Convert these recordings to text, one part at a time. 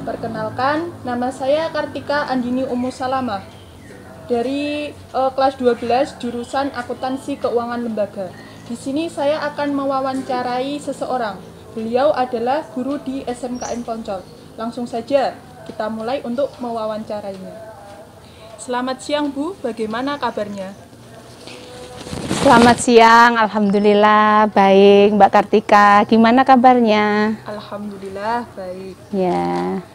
Perkenalkan, nama saya Kartika Andini Ummu Salamah dari kelas 12 jurusan Akuntansi Keuangan Lembaga. Di sini saya akan mewawancarai seseorang. Beliau adalah guru di SMKN Poncol. Langsung saja kita mulai untuk mewawancarainya. Selamat siang Bu, bagaimana kabarnya? Selamat siang, alhamdulillah baik Mbak Kartika. Gimana kabarnya? Alhamdulillah baik. Ya.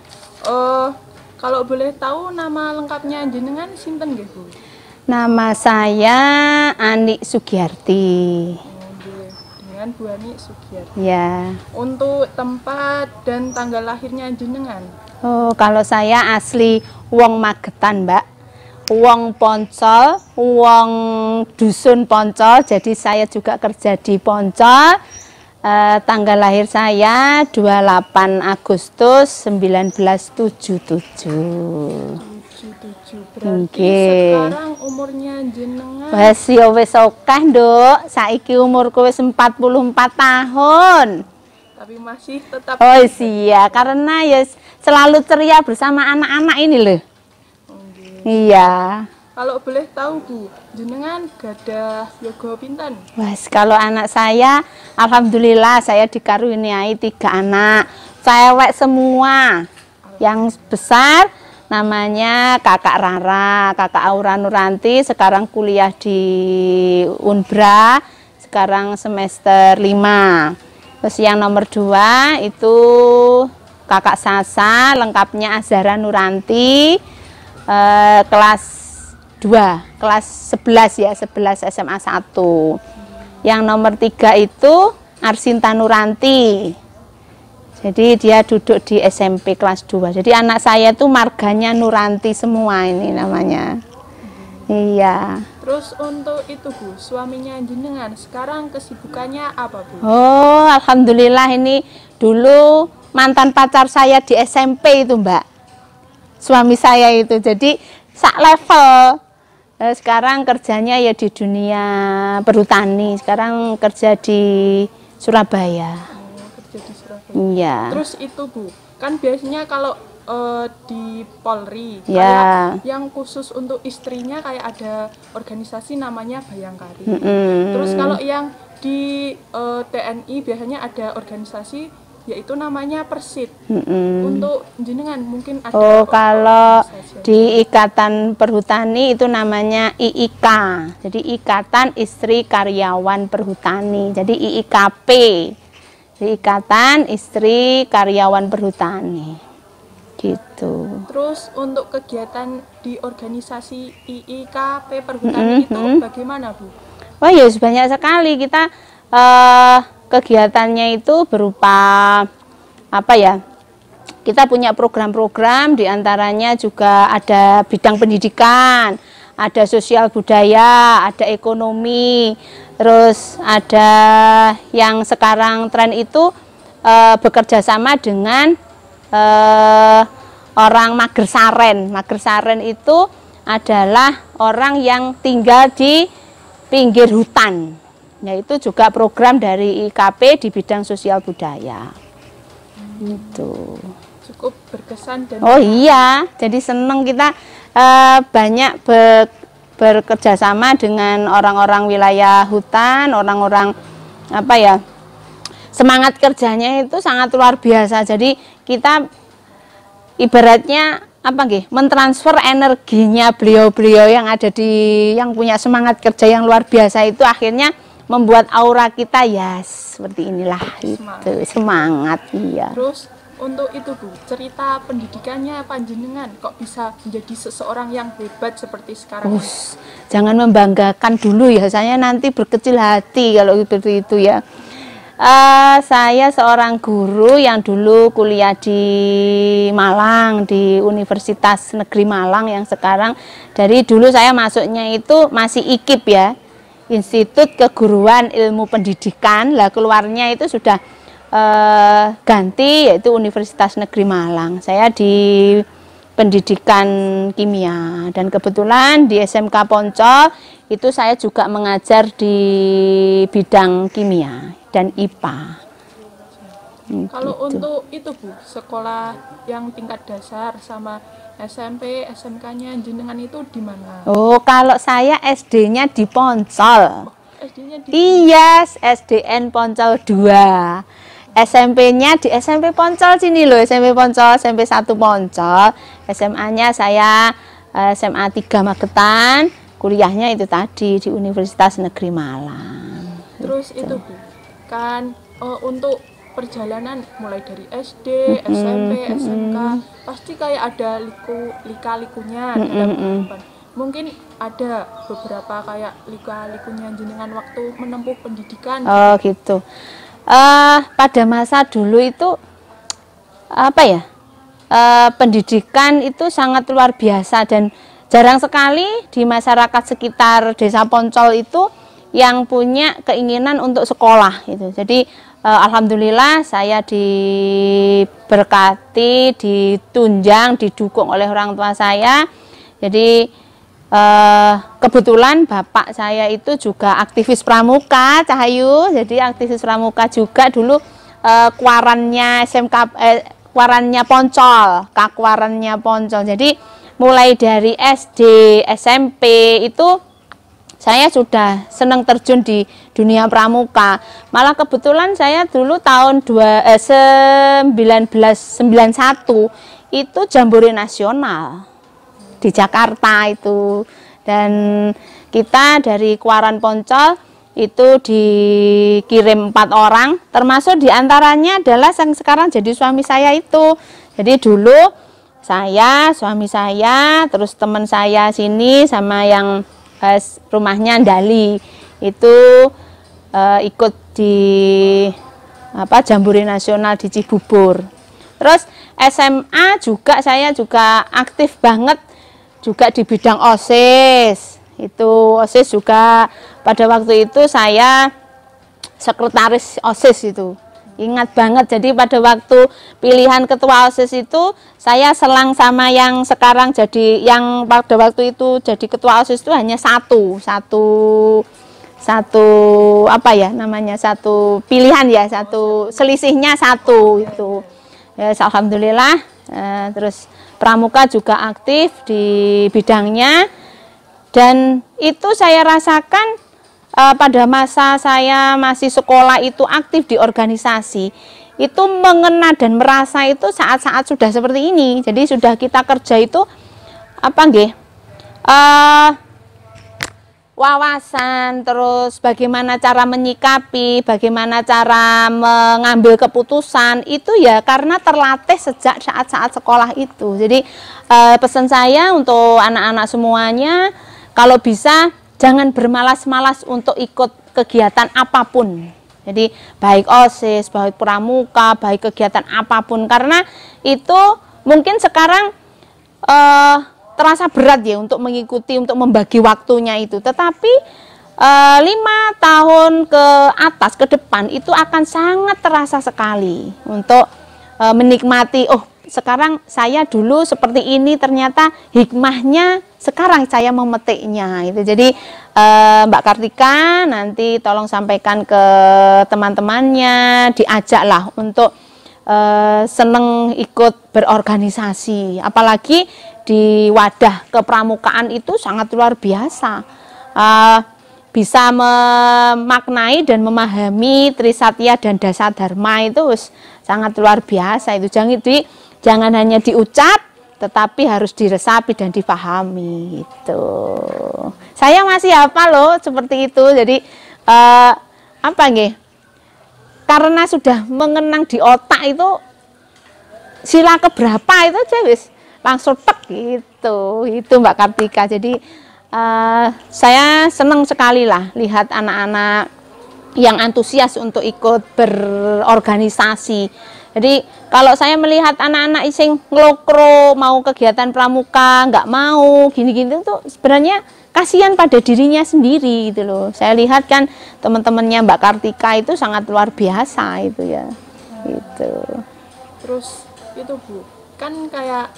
Kalau boleh tahu nama lengkapnya jenengan sinten nggih Bu? Nama saya Ani Sugiyarti. Dengan Bu Ani Sugiyarti. Ya. Untuk tempat dan tanggal lahirnya jenengan? Oh, kalau saya asli wong Magetan, Mbak. Wong Poncol, wong dusun Poncol, jadi saya juga kerja di Poncol. Tanggal lahir saya 28 Agustus 1977. 77. Berarti sekarang umurnya jenengan? Wes akeh, Nduk. Saiki umurku wis 44 tahun. Tapi masih tetap. Oh iya, karena ya selalu ceria bersama anak-anak ini loh. Iya. Kalau boleh tahu Bu, jenengan gadah yoga pinten? Wes, kalau anak saya, alhamdulillah saya dikaruniai 3 anak, cewek semua. Yang besar namanya Kakak Rara, Kakak Aura Nuranti, sekarang kuliah di Unbra, sekarang semester 5. Terus yang nomor 2 itu Kakak Sasa, lengkapnya Azhara Nuranti. Kelas 2, kelas 11 ya, 11 SMA 1. Yang nomor 3 itu Arsinta Nuranti. Jadi dia duduk di SMP kelas 2. Jadi anak saya itu marganya Nuranti semua ini namanya. Iya. Terus untuk itu Bu, suaminya jenengan sekarang kesibukannya apa Bu? Oh, alhamdulillah ini dulu mantan pacar saya di SMP itu Mbak. Suami saya itu, jadi sak level. Sekarang kerjanya ya di dunia perhutani, sekarang kerja di Surabaya. Kerja di Surabaya. Iya. Terus itu Bu, kan biasanya kalau di Polri, ya, kayak yang khusus untuk istrinya kayak ada organisasi namanya Bayangkari. Mm-mm. Terus kalau yang di TNI biasanya ada organisasi yaitu namanya Persit. Untuk jenengan mungkin ada. Oh, kalau di Ikatan Perhutani itu namanya IIK. Jadi Ikatan Istri Karyawan Perhutani. Jadi IIKP. Jadi Ikatan Istri Karyawan Perhutani. Gitu. Terus untuk kegiatan di organisasi IIKP Perhutani itu bagaimana Bu? Oh ya, banyak sekali kita kegiatannya itu berupa apa ya? Kita punya program-program, diantaranya juga ada bidang pendidikan, ada sosial budaya, ada ekonomi, terus ada yang sekarang tren itu bekerja sama dengan orang Magersaren. Magersaren itu adalah orang yang tinggal di pinggir hutan. Yaitu juga program dari IKP di bidang sosial budaya. Itu cukup berkesan dan oh iya, jadi seneng kita banyak bekerja sama dengan orang-orang wilayah hutan, orang-orang apa ya, semangat kerjanya itu sangat luar biasa. Jadi kita ibaratnya apa nggih, mentransfer energinya beliau-beliau yang ada di yang punya semangat kerja yang luar biasa itu akhirnya membuat aura kita ya seperti inilah itu semangat. Iya. Terus untuk itu Bu, cerita pendidikannya panjenengan kok bisa menjadi seseorang yang hebat seperti sekarang? Jangan membanggakan dulu ya, saya nanti berkecil hati kalau seperti itu ya. Saya seorang guru yang dulu kuliah di Malang, di Universitas Negeri Malang, yang sekarang dari dulu saya masuknya itu masih IKIP ya, Institut Keguruan Ilmu Pendidikan. Lah keluarnya itu sudah ganti, yaitu Universitas Negeri Malang. Saya di pendidikan kimia, dan kebetulan di SMK Poncol itu saya juga mengajar di bidang kimia dan IPA. Kalau Gitu. untuk itu Bu, sekolah yang tingkat dasar sama SMP, SMK-nya jenengan itu di mana? Oh, kalau saya SD-nya di Poncol. SD-nya di Iya, SDN Poncol 2. SMP-nya di SMP Poncol sini loh, SMP Poncol, SMP 1 Poncol. SMA-nya saya SMA 3 Magetan, kuliahnya itu tadi di Universitas Negeri Malang. Terus itu Bu, kan untuk perjalanan mulai dari SD, SMP, SMK, pasti kayak ada lika-likunya di kehidupan. Mungkin ada beberapa kayak lika-likunya jenengan waktu menempuh pendidikan. Oh gitu. Pada masa dulu itu apa ya? Pendidikan itu sangat luar biasa dan jarang sekali di masyarakat sekitar Desa Poncol itu yang punya keinginan untuk sekolah gitu. Jadi alhamdulillah saya diberkati, ditunjang, didukung oleh orang tua saya. Jadi kebetulan bapak saya itu juga aktivis pramuka, Cahayu. Jadi aktivis pramuka juga dulu kuarannya SMK kuarannya Poncol, kakwarannya Poncol. Jadi mulai dari SD, SMP itu saya sudah senang terjun di dunia pramuka. Malah kebetulan saya dulu tahun 1991 itu jambore nasional di Jakarta itu. Dan kita dari Kuaran Poncol itu dikirim 4 orang, termasuk diantaranya adalah yang sekarang jadi suami saya itu. Jadi dulu saya, suami saya, terus teman saya sini sama yang rumahnya Dali itu ikut di Jambore Nasional di Cibubur. Terus SMA juga saya juga aktif banget juga di bidang OSIS. Itu OSIS juga pada waktu itu saya sekretaris OSIS itu. Ingat banget, jadi pada waktu pilihan ketua OSIS itu saya selang sama yang sekarang jadi, yang pada waktu itu jadi ketua OSIS itu hanya satu pilihan ya, satu selisihnya satu itu. Ya, alhamdulillah. Terus pramuka juga aktif di bidangnya dan itu saya rasakan pada masa saya masih sekolah itu aktif di organisasi, itu mengena dan merasa itu saat-saat sudah seperti ini. Jadi sudah kita kerja itu wawasan, terus bagaimana cara menyikapi, bagaimana cara mengambil keputusan itu ya karena terlatih sejak saat-saat sekolah itu. Jadi pesan saya untuk anak-anak semuanya, kalau bisa jangan bermalas-malas untuk ikut kegiatan apapun. Jadi baik OSIS, baik pramuka, baik kegiatan apapun, karena itu mungkin sekarang terasa berat ya untuk mengikuti, untuk membagi waktunya itu. Tetapi 5 tahun ke atas, ke depan itu akan sangat terasa sekali untuk menikmati, oh sekarang saya dulu seperti ini, ternyata hikmahnya sekarang saya memetiknya itu. Jadi Mbak Kartika nanti tolong sampaikan ke teman-temannya, diajaklah untuk seneng ikut berorganisasi, apalagi di wadah kepramukaan itu sangat luar biasa. Bisa memaknai dan memahami Trisatya dan Dasadharma itu sangat luar biasa itu. Jangan hanya diucap, tetapi harus diresapi dan dipahami itu. Saya masih hafal loh seperti itu. Jadi karena sudah mengenang di otak itu sila keberapa itu wis langsung tek gitu. Itu Mbak Kartika. Jadi saya senang sekali lah lihat anak-anak yang antusias untuk ikut berorganisasi. Jadi kalau saya melihat anak-anak iseng ngelokro mau kegiatan pramuka nggak mau gini-gini tuh sebenarnya kasihan pada dirinya sendiri gitu loh. Saya lihat kan teman-temannya Mbak Kartika itu sangat luar biasa itu ya. Gitu. Terus itu Bu, kan kayak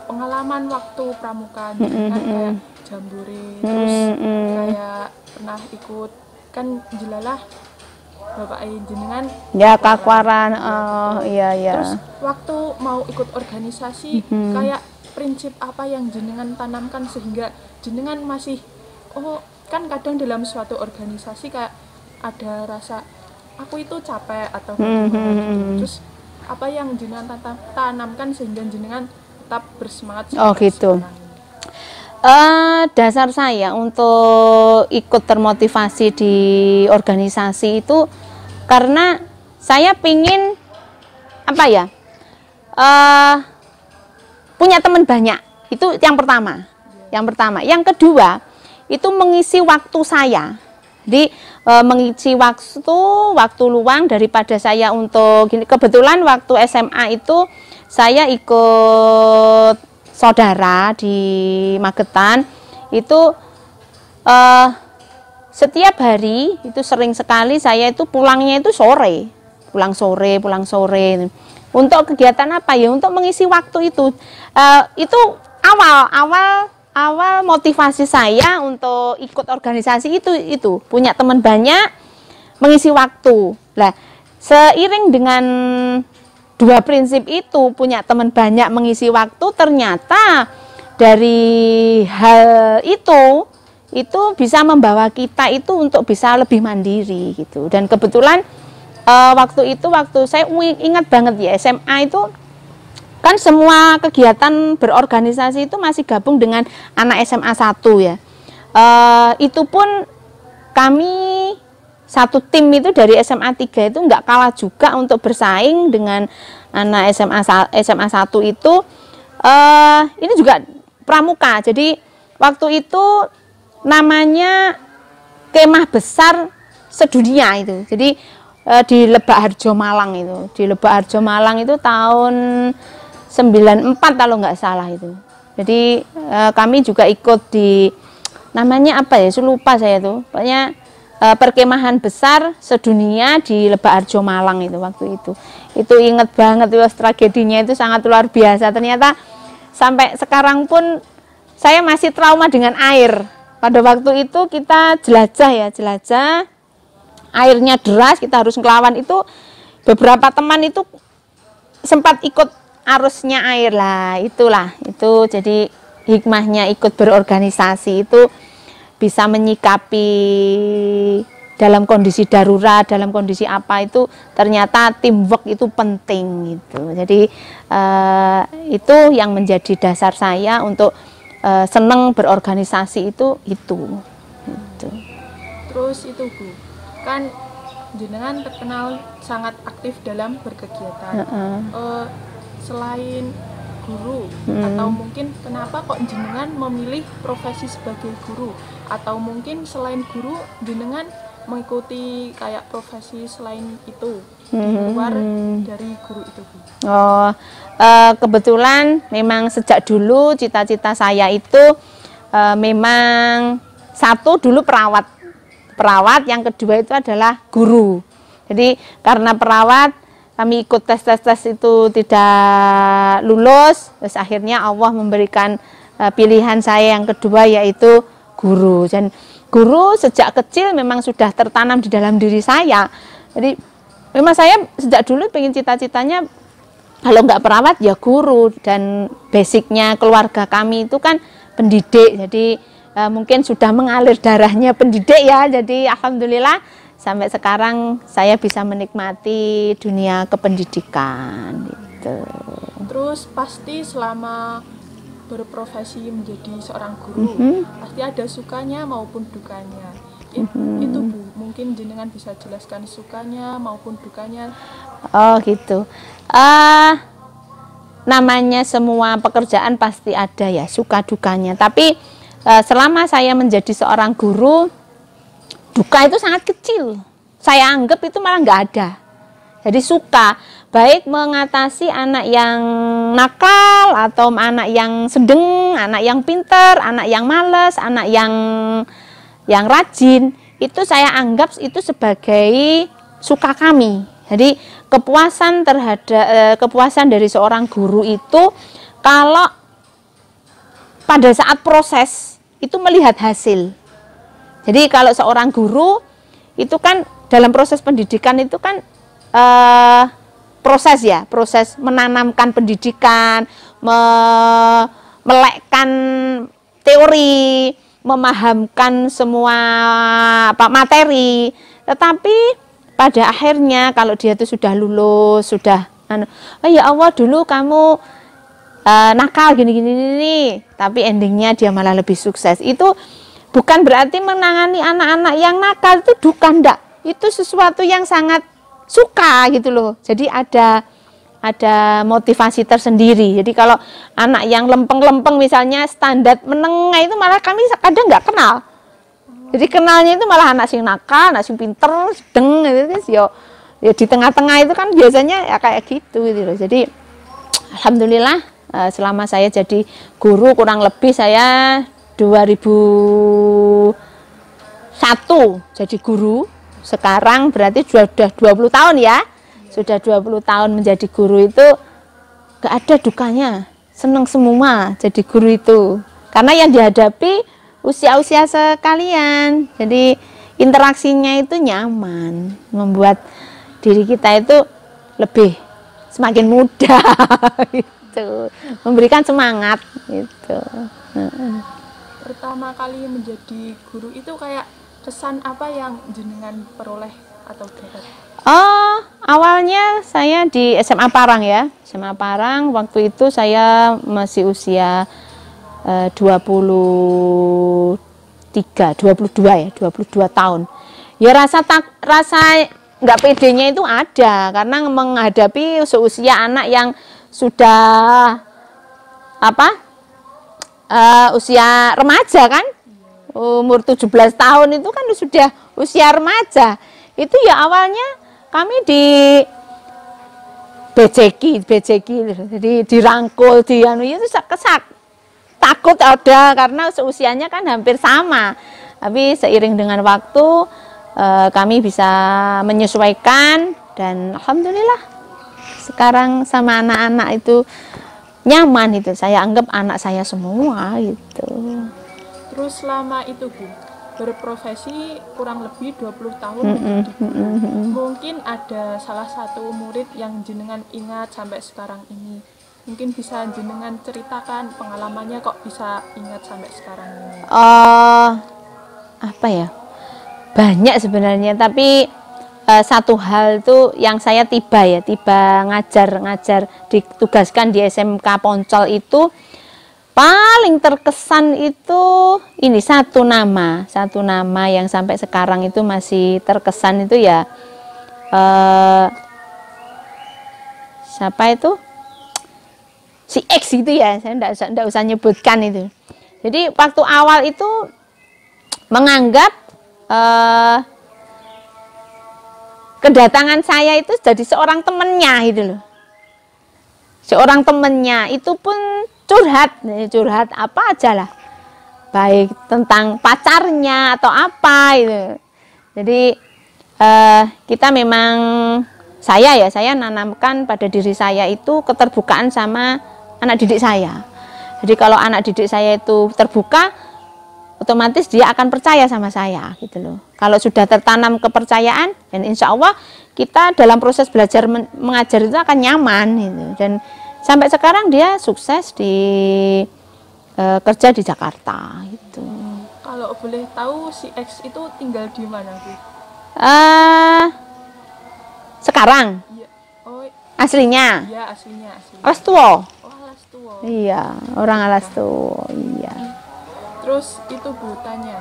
pengalaman waktu pramuka kan kayak jambore, terus kayak pernah ikut kan jelalah Bapak jenengan Ya, kakwaran. Oh, iya ya. Terus waktu mau ikut organisasi kayak prinsip apa yang jenengan tanamkan sehingga jenengan masih kan kadang dalam suatu organisasi kayak ada rasa aku itu capek atau bagaimana gitu. Terus apa yang jenengan tanamkan sehingga jenengan tetap bersemangat gitu. Dasar saya untuk ikut termotivasi di organisasi itu karena saya pingin punya teman banyak. Itu yang pertama. Yang kedua itu mengisi waktu saya. Jadi mengisi waktu luang daripada saya untuk gini. Kebetulan waktu SMA itu saya ikut saudara di Magetan itu setiap hari itu sering sekali saya itu pulangnya itu pulang sore untuk kegiatan apa ya, untuk mengisi waktu itu awal motivasi saya untuk ikut organisasi itu punya teman banyak, mengisi waktu. Lah seiring dengan dua prinsip itu, punya teman banyak, mengisi waktu, ternyata dari hal itu bisa membawa kita itu untuk bisa lebih mandiri gitu. Dan kebetulan waktu saya ingat banget ya, SMA itu kan semua kegiatan berorganisasi itu masih gabung dengan anak SMA 1 ya. Itu pun kami satu tim itu dari SMA 3 itu nggak kalah juga untuk bersaing dengan anak SMA 1 itu. Ini juga pramuka. Jadi waktu itu namanya kemah besar sedunia itu. Jadi di Lebak Harjo Malang itu. Di Lebak Harjo Malang itu tahun 94 kalau nggak salah itu. Jadi kami juga ikut di namanya apa ya, lupa saya tuh. Pokoknya perkemahan besar sedunia di Lebak Harjo Malang itu waktu itu. Itu inget banget, tragedinya itu sangat luar biasa. Ternyata sampai sekarang pun saya masih trauma dengan air. Pada waktu itu kita jelajah, airnya deras, kita harus ngelawan itu. Beberapa teman itu sempat ikut arusnya air lah, itu jadi hikmahnya ikut berorganisasi itu bisa menyikapi dalam kondisi darurat, dalam kondisi apa itu ternyata teamwork itu penting gitu. Jadi itu yang menjadi dasar saya untuk seneng berorganisasi itu. Terus itu Bu, kan jenengan terkenal sangat aktif dalam berkegiatan. Selain guru atau mungkin kenapa kok jenengan memilih profesi sebagai guru, atau mungkin selain guru jenengan mengikuti kayak profesi selain itu di luar dari guru itu Bu? Kebetulan memang sejak dulu cita-cita saya itu memang satu dulu perawat, yang kedua itu adalah guru. Jadi karena perawat kami ikut tes itu tidak lulus, terus akhirnya Allah memberikan pilihan saya yang kedua yaitu guru. Dan guru sejak kecil memang sudah tertanam di dalam diri saya. Jadi memang saya sejak dulu pengen cita-citanya kalau nggak perawat ya guru, dan basicnya keluarga kami itu kan pendidik. Jadi mungkin sudah mengalir darahnya pendidik ya. Jadi alhamdulillah sampai sekarang saya bisa menikmati dunia kependidikan gitu. Terus pasti selama berprofesi menjadi seorang guru pasti ada sukanya maupun dukanya. Itu Bu, mungkin jenengan bisa jelaskan sukanya maupun dukanya. Oh gitu. Namanya semua pekerjaan pasti ada ya suka dukanya. Tapi selama saya menjadi seorang guru, duka itu sangat kecil. Saya anggap itu malah nggak ada. Jadi suka, baik mengatasi anak yang nakal atau anak yang sedang, anak yang pintar, anak yang malas, anak yang rajin, itu saya anggap itu sebagai suka kami. Jadi kepuasan kepuasan dari seorang guru itu kalau pada saat proses itu melihat hasil. Jadi kalau seorang guru itu kan dalam proses pendidikan itu kan proses ya, proses menanamkan pendidikan, melekkan teori, memahamkan semua materi. Tetapi pada akhirnya kalau dia itu sudah lulus, sudah oh ya Allah dulu kamu nakal gini, tapi endingnya dia malah lebih sukses. Itu bukan berarti menangani anak-anak yang nakal itu duka, enggak. Itu sesuatu yang sangat suka gitu loh. Jadi ada motivasi tersendiri. Jadi kalau anak yang lempeng-lempeng misalnya standar menengah itu malah kami kadang nggak kenal. Jadi kenalnya itu malah anak sing nakal, anak sing pinter, sedeng gitu ya di tengah-tengah itu kan biasanya ya kayak gitu loh. Jadi alhamdulillah selama saya jadi guru kurang lebih saya 2001 jadi guru. Sekarang berarti sudah 20 tahun ya. Sudah 20 tahun menjadi guru itu gak ada dukanya. Senang semua jadi guru itu. Karena yang dihadapi usia-usia sekalian. Jadi interaksinya itu nyaman. Membuat diri kita itu lebih semakin muda gitu. Memberikan semangat gitu. Pertama kali menjadi guru itu kayak kesan apa yang jenengan peroleh atau dapat? Oh, awalnya saya di SMA Parang ya. SMA Parang waktu itu saya masih usia 22 tahun. Ya rasa nggak pedenya itu ada karena menghadapi seusia anak yang sudah usia remaja kan. Umur 17 tahun itu kan sudah usia remaja. Itu ya awalnya kami di beceki, jadi dirangkul, itu takut ada karena seusianya kan hampir sama. Tapi seiring dengan waktu kami bisa menyesuaikan dan alhamdulillah sekarang sama anak-anak itu nyaman itu. Saya anggap anak saya semua gitu. Terus selama itu Bu, berprofesi kurang lebih 20 tahun menjadi guru. Mungkin ada salah satu murid yang jenengan ingat sampai sekarang ini. Mungkin bisa jenengan ceritakan pengalamannya kok bisa ingat sampai sekarang ini. Apa ya? Banyak sebenarnya, tapi satu hal itu yang saya tiba ngajar ditugaskan di SMK Poncol itu paling terkesan itu ini satu nama yang sampai sekarang itu masih terkesan itu ya siapa itu si X itu ya, saya enggak usah nyebutkan itu. Jadi waktu awal itu menganggap kedatangan saya itu jadi seorang temennya gitu loh. Seorang temennya itu pun curhat apa aja lah, baik tentang pacarnya atau apa itu. Jadi kita memang saya nanamkan pada diri saya itu keterbukaan sama anak didik saya. Jadi kalau anak didik saya itu terbuka, otomatis dia akan percaya sama saya gitu loh. Kalau sudah tertanam kepercayaan, dan insya Allah kita dalam proses belajar mengajar itu akan nyaman gitu. Dan sampai sekarang dia sukses di kerja di Jakarta gitu. Kalau boleh tahu si X itu tinggal di mana Bu? Sekarang? Ya. Oh, aslinya? Iya aslinya. Alastuwo. Oh Alastuwo. Iya, orang Alastuwo. Iya. Terus itu Bu tanya,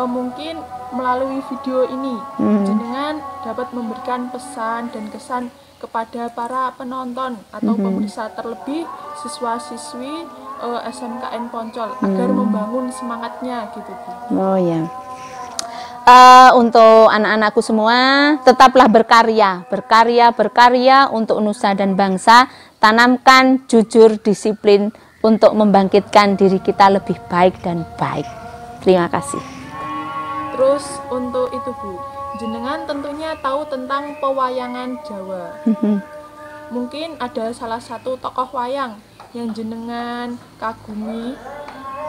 mungkin melalui video ini jenengan dapat memberikan pesan dan kesan kepada para penonton atau pemirsa, terlebih siswa-siswi SMKN Poncol agar membangun semangatnya gitu Bu. Oh ya. Untuk anak-anakku semua, tetaplah berkarya untuk nusa dan bangsa. Tanamkan jujur, disiplin untuk membangkitkan diri kita lebih baik dan baik. Terima kasih. Terus untuk itu Bu, jenengan tentunya tahu tentang pewayangan Jawa. Mungkin ada salah satu tokoh wayang yang jenengan kagumi,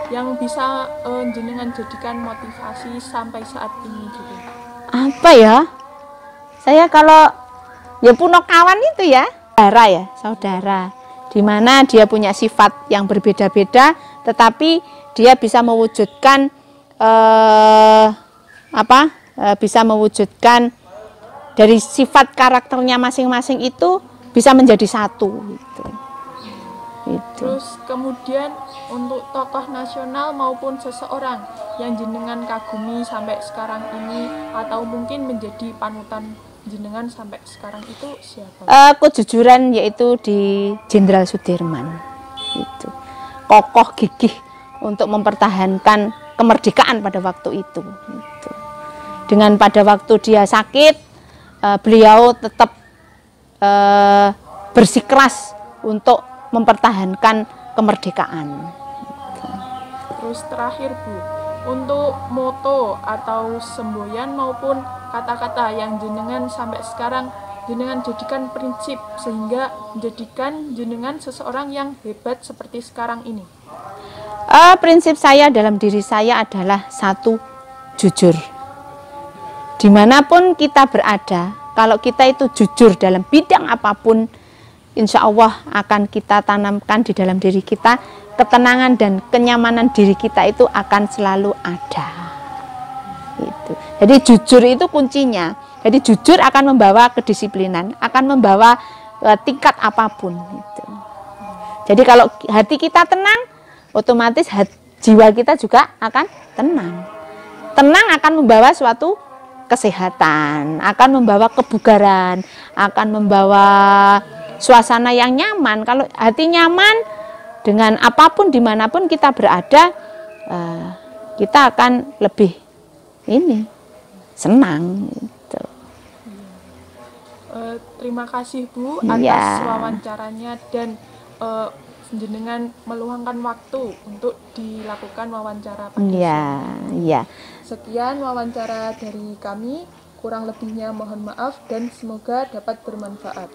yang bisa jenengan jadikan motivasi sampai saat ini gitu. Apa ya? Saya kalau ya punokawan itu ya, saudara. Di mana dia punya sifat yang berbeda-beda, tetapi dia bisa mewujudkan bisa mewujudkan dari sifat karakternya masing-masing itu bisa menjadi satu. Gitu. Terus kemudian untuk tokoh nasional maupun seseorang yang jenengan kagumi sampai sekarang ini atau mungkin menjadi panutan jenengan sampai sekarang itu siapa? Kejujuran yaitu di Jenderal Sudirman. Itu kokoh gigih untuk mempertahankan kemerdekaan pada waktu itu. Gitu. Dengan pada waktu dia sakit, beliau tetap bersikeras untuk mempertahankan kemerdekaan. Terus terakhir Bu, untuk moto atau semboyan maupun kata-kata yang jenengan sampai sekarang jenengan jadikan prinsip sehingga menjadikan jenengan seseorang yang hebat seperti sekarang ini. Prinsip saya dalam diri saya adalah satu, jujur. Dimanapun kita berada, kalau kita itu jujur dalam bidang apapun, insya Allah akan kita tanamkan di dalam diri kita, ketenangan dan kenyamanan diri kita itu akan selalu ada. Gitu. Jadi jujur itu kuncinya. Jadi jujur akan membawa kedisiplinan, akan membawa tingkat apapun. Gitu. Jadi kalau hati kita tenang, otomatis jiwa kita juga akan tenang. Tenang akan membawa suatu kesehatan, akan membawa kebugaran, akan membawa suasana yang nyaman. Kalau hati nyaman, dengan apapun dimanapun kita berada, kita akan lebih senang. Gitu. Terima kasih Bu atas wawancaranya dan jenengan meluangkan waktu untuk dilakukan wawancara pagi ini. Sekian wawancara dari kami, kurang lebihnya mohon maaf dan semoga dapat bermanfaat.